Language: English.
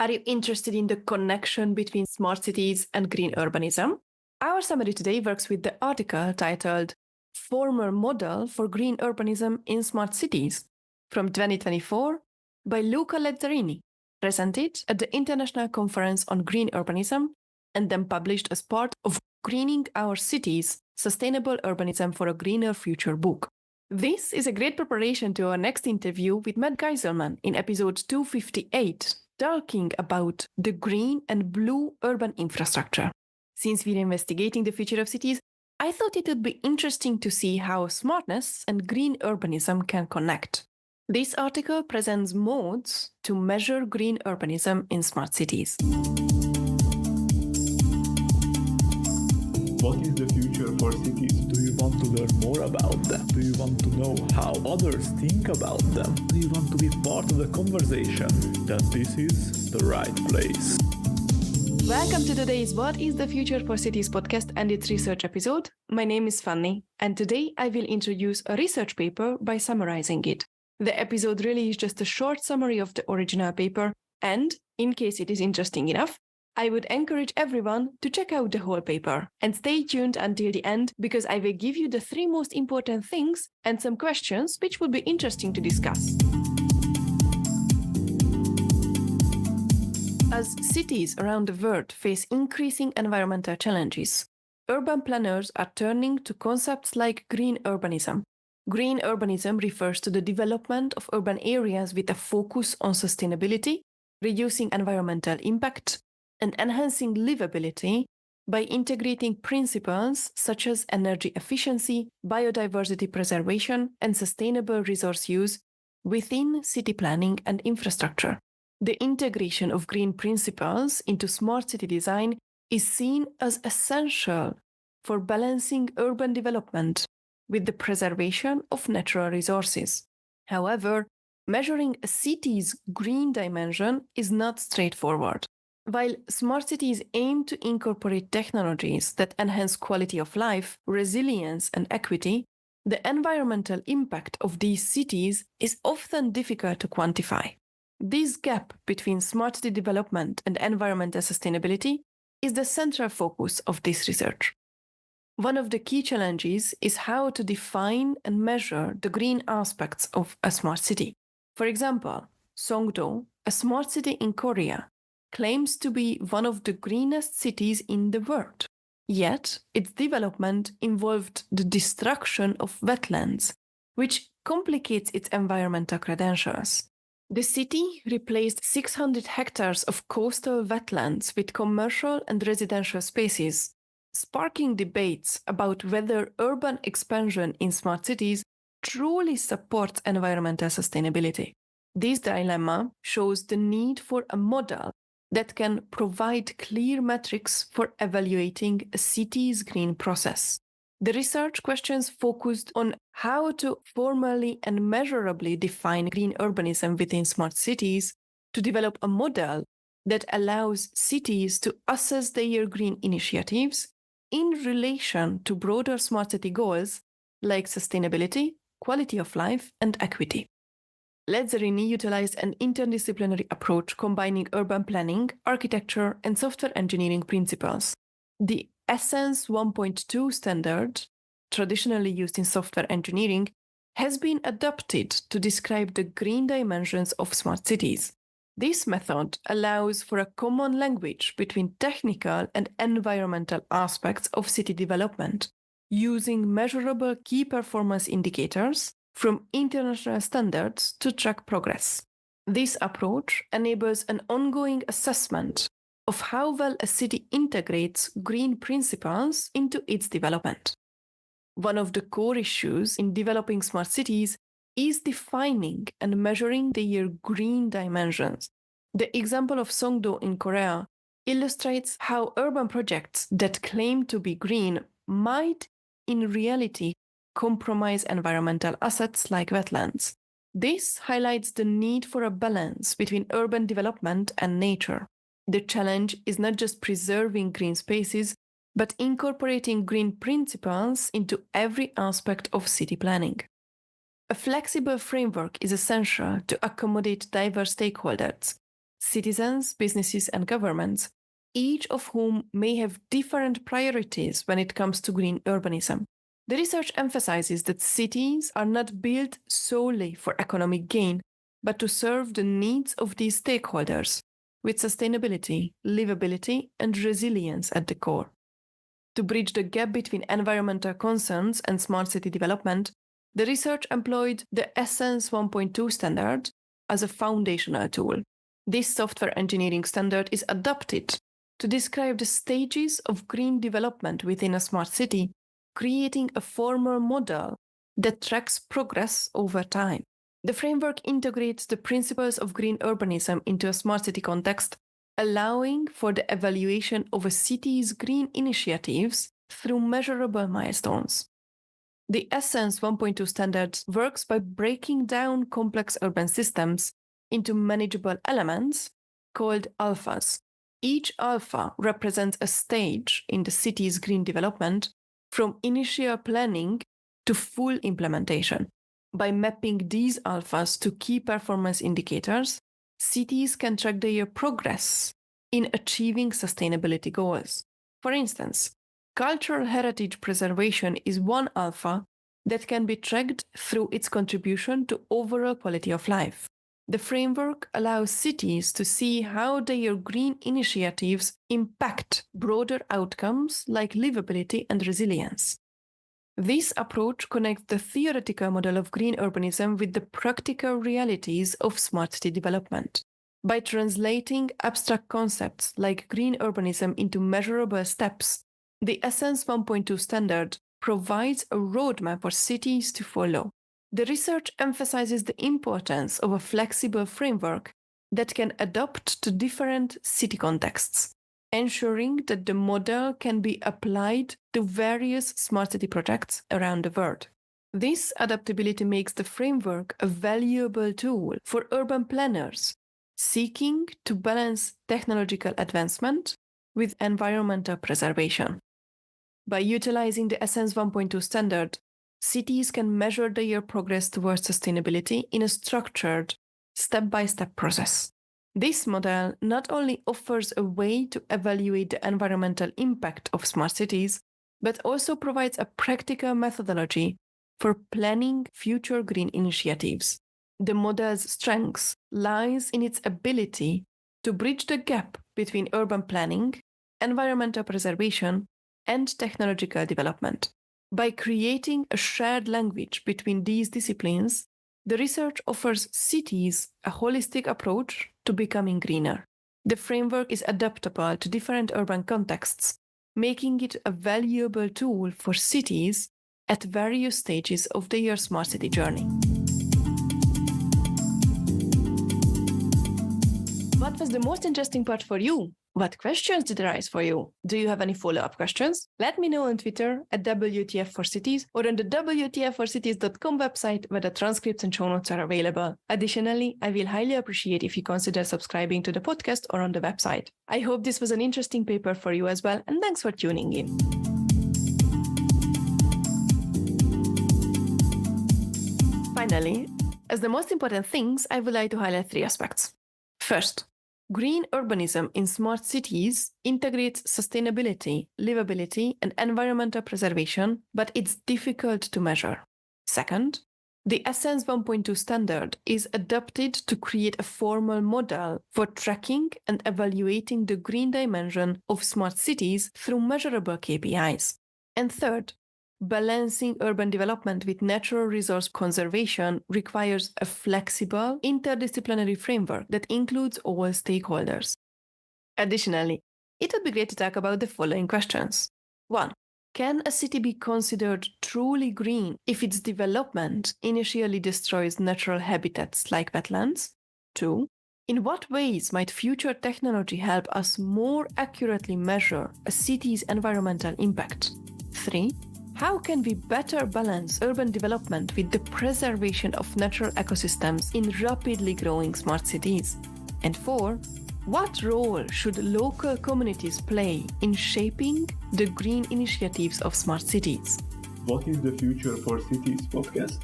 Are you interested in the connection between smart cities and green urbanism? Our summary today works with the article titled Former Model for Green Urbanism in Smart Cities from 2024 by Luca Lezzerini, presented at the International Conference on Green Urbanism and then published as part of Greening Our Cities, Sustainable Urbanism for a Greener Future book. This is a great preparation to our next interview with Matt Geiselman in episode 258, talking about the green and blue urban infrastructure. Since we're investigating the future of cities, I thought it would be interesting to see how smartness and green urbanism can connect. This article presents modes to measure green urbanism in smart cities. What is the future for cities? Do you want to learn more about them? Do you want to know how others think about them? Do you want to be part of the conversation? Then this is the right place. Welcome to today's What is the Future for Cities podcast and its research episode. My name is Fanny, and today I will introduce a research paper by summarizing it. The episode really is just a short summary of the original paper, and in case it is interesting enough, I would encourage everyone to check out the whole paper and stay tuned until the end because I will give you the 3 most important things and some questions which would be interesting to discuss. As cities around the world face increasing environmental challenges, urban planners are turning to concepts like green urbanism. Green urbanism refers to the development of urban areas with a focus on sustainability, reducing environmental impact, and enhancing livability by integrating principles such as energy efficiency, biodiversity preservation, and sustainable resource use within city planning and infrastructure. The integration of green principles into smart city design is seen as essential for balancing urban development with the preservation of natural resources. However, measuring a city's green dimension is not straightforward. While smart cities aim to incorporate technologies that enhance quality of life, resilience, and equity, the environmental impact of these cities is often difficult to quantify. This gap between smart city development and environmental sustainability is the central focus of this research. One of the key challenges is how to define and measure the green aspects of a smart city. For example, Songdo, a smart city in Korea, claims to be one of the greenest cities in the world. Yet, its development involved the destruction of wetlands, which complicates its environmental credentials. The city replaced 600 hectares of coastal wetlands with commercial and residential spaces, sparking debates about whether urban expansion in smart cities truly supports environmental sustainability. This dilemma shows the need for a model that can provide clear metrics for evaluating a city's green process. The research questions focused on how to formally and measurably define green urbanism within smart cities to develop a model that allows cities to assess their green initiatives in relation to broader smart city goals like sustainability, quality of life, and equity. Lezzerini utilized an interdisciplinary approach combining urban planning, architecture, and software engineering principles. The Essence 1.2 standard, traditionally used in software engineering, has been adopted to describe the green dimensions of smart cities. This method allows for a common language between technical and environmental aspects of city development, using measurable key performance indicators from international standards to track progress. This approach enables an ongoing assessment of how well a city integrates green principles into its development. One of the core issues in developing smart cities is defining and measuring their green dimensions. The example of Songdo in Korea illustrates how urban projects that claim to be green might, in reality, compromise environmental assets like wetlands. This highlights the need for a balance between urban development and nature. The challenge is not just preserving green spaces, but incorporating green principles into every aspect of city planning. A flexible framework is essential to accommodate diverse stakeholders, citizens, businesses, and governments, each of whom may have different priorities when it comes to green urbanism. The research emphasizes that cities are not built solely for economic gain, but to serve the needs of these stakeholders, with sustainability, livability, and resilience at the core. To bridge the gap between environmental concerns and smart city development, the research employed the Essence 1.2 standard as a foundational tool. This software engineering standard is adopted to describe the stages of green development within a smart city, creating a formal model that tracks progress over time. The framework integrates the principles of green urbanism into a smart city context, allowing for the evaluation of a city's green initiatives through measurable milestones. The Essence 1.2 standard works by breaking down complex urban systems into manageable elements called alphas. Each alpha represents a stage in the city's green development from initial planning to full implementation. By mapping these alphas to key performance indicators, cities can track their progress in achieving sustainability goals. For instance, cultural heritage preservation is one alpha that can be tracked through its contribution to overall quality of life. The framework allows cities to see how their green initiatives impact broader outcomes like livability and resilience. This approach connects the theoretical model of green urbanism with the practical realities of smart city development. By translating abstract concepts like green urbanism into measurable steps, the Essence 1.2 standard provides a roadmap for cities to follow. The research emphasizes the importance of a flexible framework that can adapt to different city contexts, ensuring that the model can be applied to various smart city projects around the world. This adaptability makes the framework a valuable tool for urban planners seeking to balance technological advancement with environmental preservation. By utilizing the Essence 1.2 standard, cities can measure their progress towards sustainability in a structured, step-by-step process. This model not only offers a way to evaluate the environmental impact of smart cities, but also provides a practical methodology for planning future green initiatives. The model's strength lies in its ability to bridge the gap between urban planning, environmental preservation, and technological development. By creating a shared language between these disciplines, the research offers cities a holistic approach to becoming greener. The framework is adaptable to different urban contexts, making it a valuable tool for cities at various stages of their smart city journey. What was the most interesting part for you? What questions did arise for you? Do you have any follow-up questions? Let me know on Twitter at WTF4Cities or on the WTF4Cities.com website where the transcripts and show notes are available. Additionally, I will highly appreciate if you consider subscribing to the podcast or on the website. I hope this was an interesting paper for you as well, and thanks for tuning in. Finally, as the most important things, I would like to highlight 3 aspects. First, green urbanism in smart cities integrates sustainability, livability, and environmental preservation, but it's difficult to measure. Second, the Essence 1.2 standard is adapted to create a formal model for tracking and evaluating the green dimension of smart cities through measurable KPIs. And third, balancing urban development with natural resource conservation requires a flexible, interdisciplinary framework that includes all stakeholders. Additionally, it would be great to talk about the following questions. 1. Can a city be considered truly green if its development initially destroys natural habitats like wetlands? 2. In what ways might future technology help us more accurately measure a city's environmental impact? 3. How can we better balance urban development with the preservation of natural ecosystems in rapidly growing smart cities? And 4, what role should local communities play in shaping the green initiatives of smart cities? What is the Future for Cities podcast?